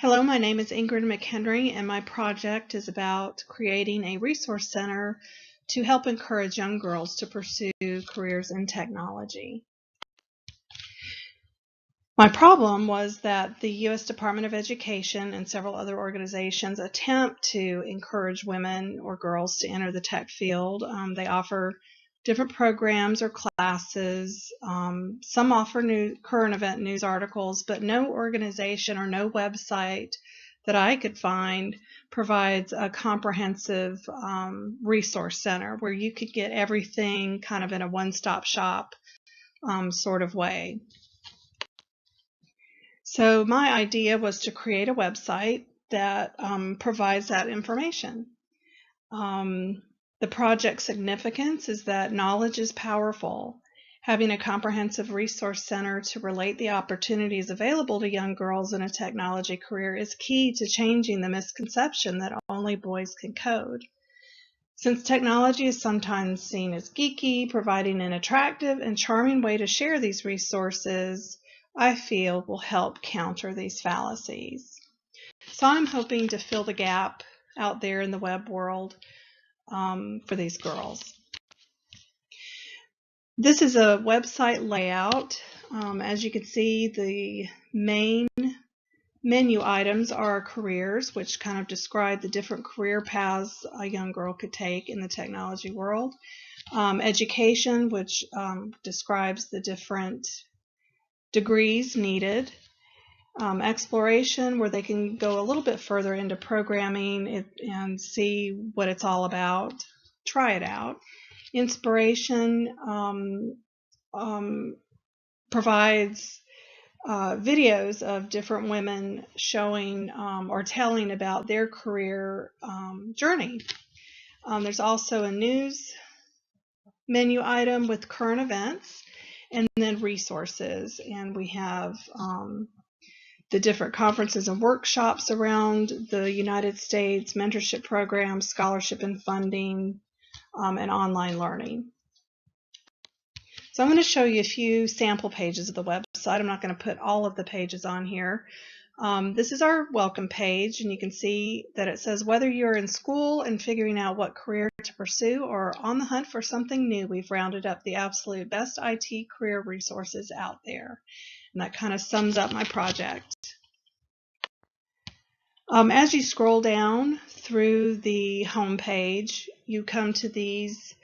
Hello, my name is Ingrid McHenry, and my project is about creating a resource center to help encourage young girls to pursue careers in technology. My problem was that the U.S. Department of Education and several other organizations attempt to encourage women or girls to enter the tech field. They offer different programs or classes. Some offer current event news articles, but no organization or no website that I could find provides a comprehensive resource center where you could get everything kind of in a one-stop shop sort of way. So my idea was to create a website that provides that information. The project's significance is that knowledge is powerful. Having a comprehensive resource center to relate the opportunities available to young girls in a technology career is key to changing the misconception that only boys can code. Since technology is sometimes seen as geeky, providing an attractive and charming way to share these resources, I feel will help counter these fallacies. So I'm hoping to fill the gap out there in the web world for these girls. This is a website layout. As you can see, the main menu items are careers, which kind of describe the different career paths a young girl could take in the technology world. Education, which describes the different degrees needed. Exploration, where they can go a little bit further into programming and see what it's all about, try it out. Inspiration provides videos of different women showing or telling about their career journey. There's also a news menu item with current events, and then resources, and we have the different conferences and workshops around the United States, mentorship programs, scholarship and funding, and online learning. So I'm going to show you a few sample pages of the website. I'm not going to put all of the pages on here. This is our welcome page, and you can see that it says whether you're in school and figuring out what career to pursue or on the hunt for something new, we've rounded up the absolute best IT career resources out there. And that kind of sums up my project. As you scroll down through the home page, you come to these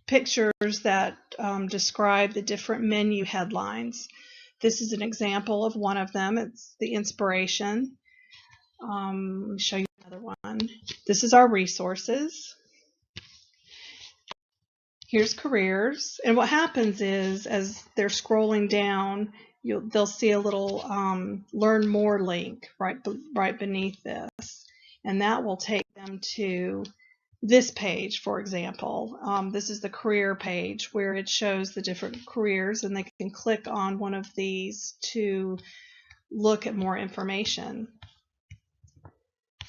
pictures that describe the different menu headlines. This is an example of one of them. It's the inspiration. Let me show you another one. This is our resources. Here's careers. And what happens is, as they're scrolling down, they'll see a little learn more link right beneath this. And that will take them to this page, for example. This is the career page where it shows the different careers, and they can click on one of these to look at more information.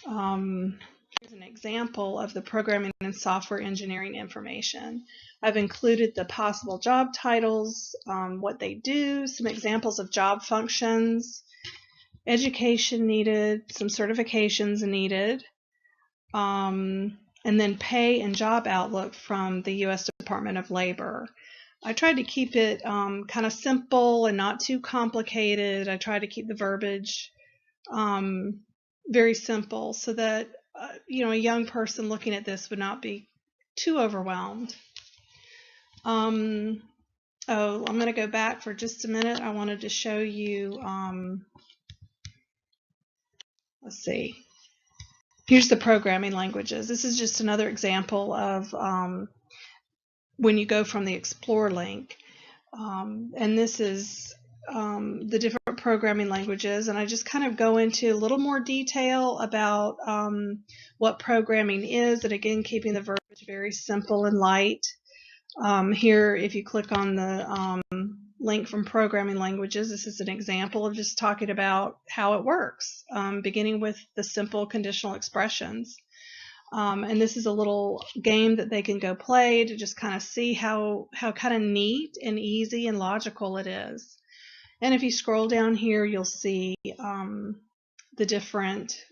Here's an example of the programming and software engineering information. I've included the possible job titles, what they do, some examples of job functions, education needed, some certifications needed, and then pay and job outlook from the U.S. Department of Labor. I tried to keep it kind of simple and not too complicated. I tried to keep the verbiage very simple so that a young person looking at this would not be too overwhelmed. I'm going to go back for just a minute. I wanted to show you, let's see. Here's the programming languages. This is just another example of when you go from the Explore link. And this is the different programming languages, and I just kind of go into a little more detail about what programming is, and again, keeping the verbiage very simple and light. Here, if you click on the link from programming languages, this is an example of just talking about how it works, beginning with the simple conditional expressions. And this is a little game that they can go play to just kind of see how kind of neat and easy and logical it is. And if you scroll down here, you'll see the different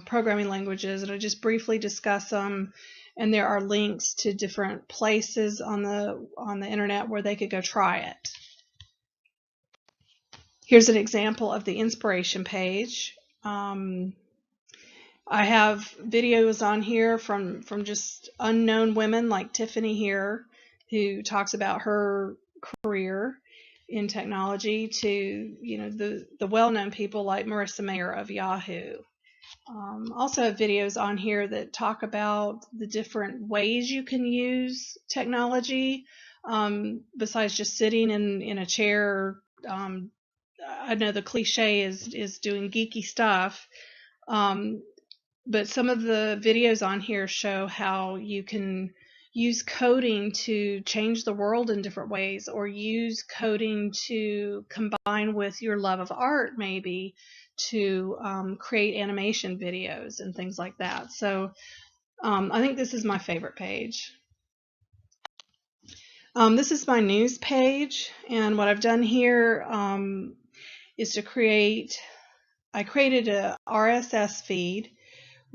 programming languages, and I just briefly discuss them. And there are links to different places on the internet where they could go try it. Here's an example of the inspiration page. I have videos on here from just unknown women like Tiffany here, who talks about her career in technology, to the well-known people like Marissa Mayer of Yahoo. Also have videos on here that talk about the different ways you can use technology, besides just sitting in a chair. I know the cliche is doing geeky stuff, but some of the videos on here show how you can use coding to change the world in different ways, or use coding to combine with your love of art, maybe to create animation videos and things like that. So I think this is my favorite page. This is my news page, and what I've done here is to created a RSS feed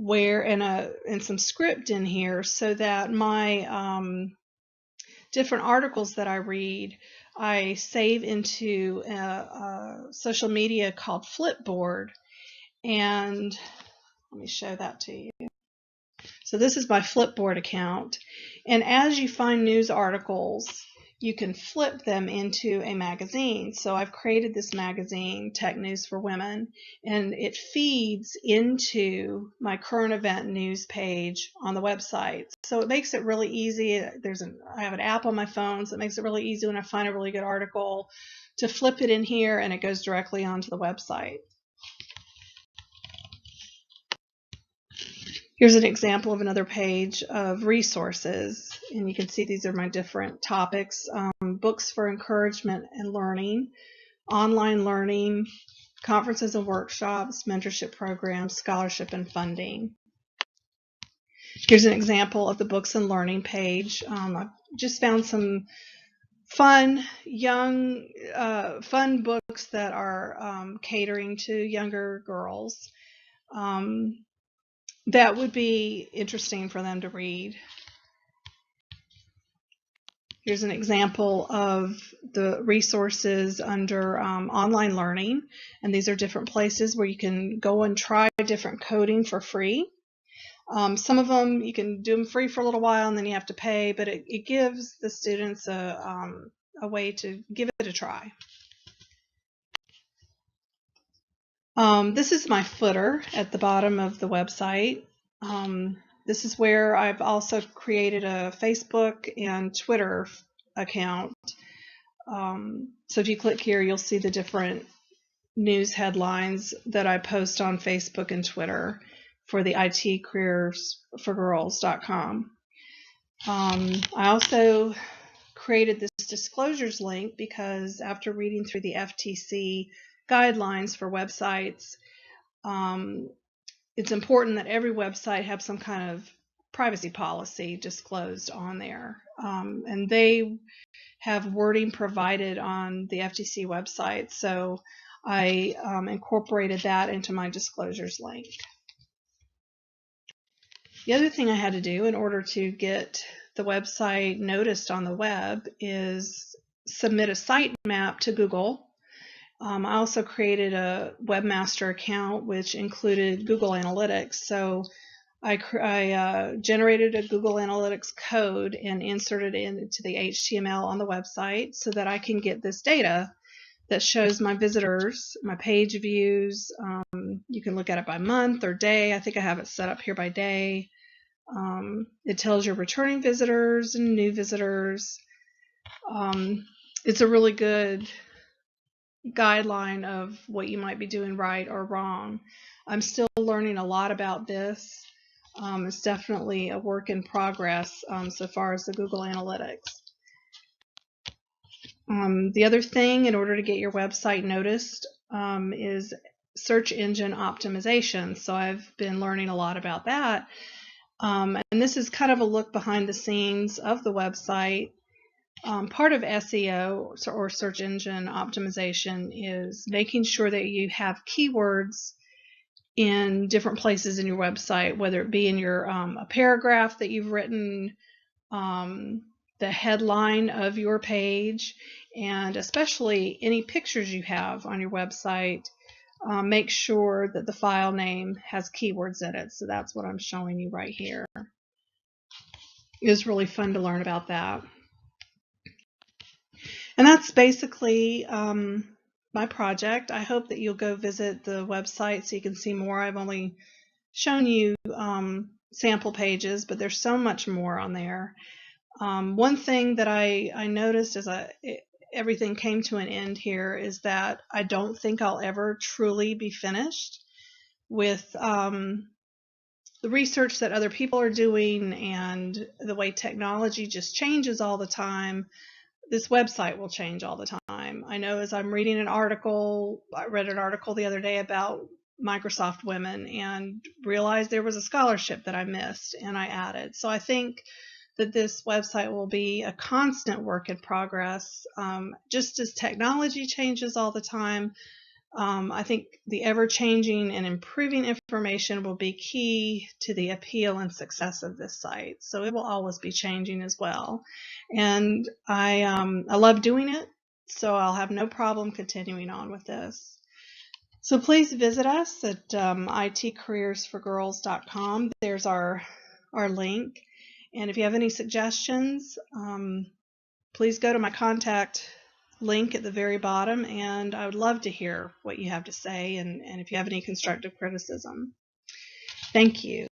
where and some script in here, so that my different articles that I read, I save into a social media called Flipboard. And let me show that to you. So this is my Flipboard account, and as you find news articles, you can flip them into a magazine. So I've created this magazine, Tech News for Women, and it feeds into my current event news page on the website. So it makes it really easy. I have an app on my phone, so it makes it really easy when I find a really good article to flip it in here, and it goes directly onto the website. Here's an example of another page of resources, and you can see these are my different topics: books for encouragement and learning, online learning, conferences and workshops, mentorship programs, scholarship and funding. Here's an example of the books and learning page. I've just found some fun books that are catering to younger girls. That would be interesting for them to read. Here's an example of the resources under online learning, and these are different places where you can go and try different coding for free. Some of them you can do them free for a little while, and then you have to pay, but it gives the students a way to give it a try. This is my footer at the bottom of the website. This is where I've also created a Facebook and Twitter account. So if you click here, you'll see the different news headlines that I post on Facebook and Twitter for the itcareersforgirls.com. I also created this disclosures link because after reading through the FTC guidelines for websites, it's important that every website have some kind of privacy policy disclosed on there. And they have wording provided on the FTC website, so I incorporated that into my disclosures link. The other thing I had to do in order to get the website noticed on the web is submit a sitemap to Google. I also created a webmaster account which included Google Analytics. So I generated a Google Analytics code and inserted it into the HTML on the website so that I can get this data that shows my visitors, my page views. You can look at it by month or day. I think I have it set up here by day. It tells your returning visitors and new visitors. It's a really good guideline of what you might be doing right or wrong. I'm still learning a lot about this. It's definitely a work in progress so far as the Google Analytics. The other thing in order to get your website noticed is search engine optimization. So I've been learning a lot about that. And this is kind of a look behind the scenes of the website. Part of SEO or search engine optimization is making sure that you have keywords in different places in your website, whether it be in your a paragraph that you've written, the headline of your page, and especially any pictures you have on your website. Make sure that the file name has keywords in it. So that's what I'm showing you right here. It was really fun to learn about that. And that's basically my project. I hope that you'll go visit the website so you can see more. I've only shown you sample pages, but there's so much more on there. One thing that I noticed as everything came to an end here is that I don't think I'll ever truly be finished with the research that other people are doing and the way technology just changes all the time. This website will change all the time. I know as I'm reading an article, I read an article the other day about Microsoft women and realized there was a scholarship that I missed and I added. So I think that this website will be a constant work in progress. Just as technology changes all the time, I think the ever-changing and improving information will be key to the appeal and success of this site. So it will always be changing as well. And I love doing it, so I'll have no problem continuing on with this. So please visit us at itcareersforgirls.com. There's our link. And if you have any suggestions, please go to my contact link at the very bottom, and I would love to hear what you have to say and if you have any constructive criticism. Thank you.